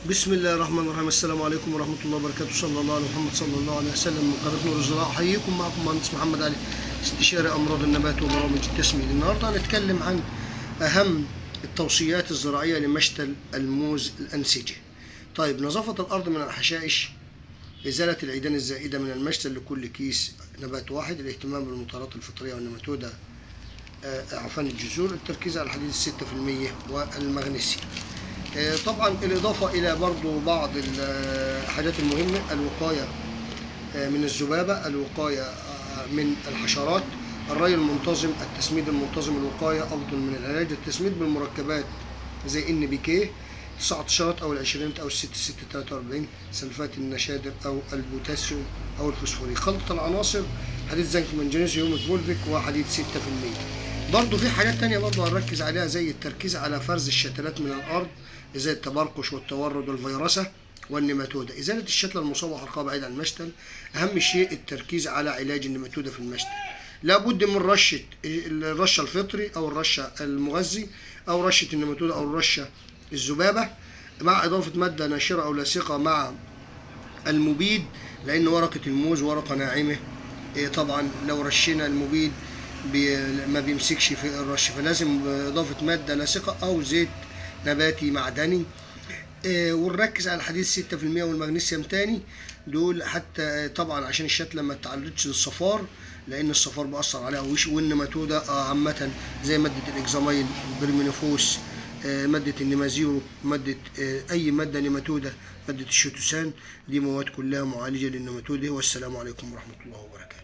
بسم الله الرحمن الرحيم. السلام عليكم ورحمة الله وبركاته. صلى الله على محمد صلى الله عليه وسلم. من قناة نور الزراعة أحييكم، معكم مهندس محمد علي، استشاري أمراض النبات وبرامج التسميد. النهاردة هنتكلم عن أهم التوصيات الزراعية لمشتل الموز الأنسجة. طيب، نظافة الأرض من الحشائش، إزالة العيدان الزائدة من المشتل لكل كيس نبات واحد، الاهتمام بالمطارات الفطرية والنماتودة، إعفان الجذور، التركيز على الحديد 6% والمغنيسيوم. طبعا الإضافة إلى برضو بعض الحاجات المهمة: الوقاية من الذبابة، الوقاية من الحشرات، الري المنتظم، التسميد المنتظم. الوقاية أفضل من العلاج. التسميد بالمركبات زي NPK 19 أو 20 أو 6 سلفات النشادر أو البوتاسيوم أو الفوسفوريك. خلطة العناصر: حديد، زنك، منجنيز، يوميك، فولفيك، وحديد 6%. برضو في حاجات تانية برضو هنركز عليها، زي التركيز على فرز الشتلات من الأرض، زي التبرقش والتورد والفيروسة والنيماتودا. إزالة الشتلة المصابة وحرقها بعيد عن المشتل. أهم شيء التركيز على علاج النيماتودا في المشتل. لابد من الرشة الفطري أو الرشة المغذي أو رشة النيماتودا أو الرشة الذبابة، مع إضافة مادة ناشرة أو لاصقة مع المبيد، لأن ورقة الموز ورقة ناعمة. طبعا لو رشينا المبيد ما بيمسكش في الرش، فلازم إضافة مادة لاصقة أو زيت نباتي معدني. ونركز على الحديد 6% والمغنيسيوم تاني دول، حتى طبعا عشان الشتلة ما تتعرضش للصفار، لأن الصفار بيأثر عليها. والنيماتودا عامة زي مادة الإكزامايل، البرمينوفوس، مادة النيمازيرو، مادة أي مادة نيماتودا، مادة الشيتوسان، دي مواد كلها معالجة للنيماتودا. والسلام عليكم ورحمة الله وبركاته.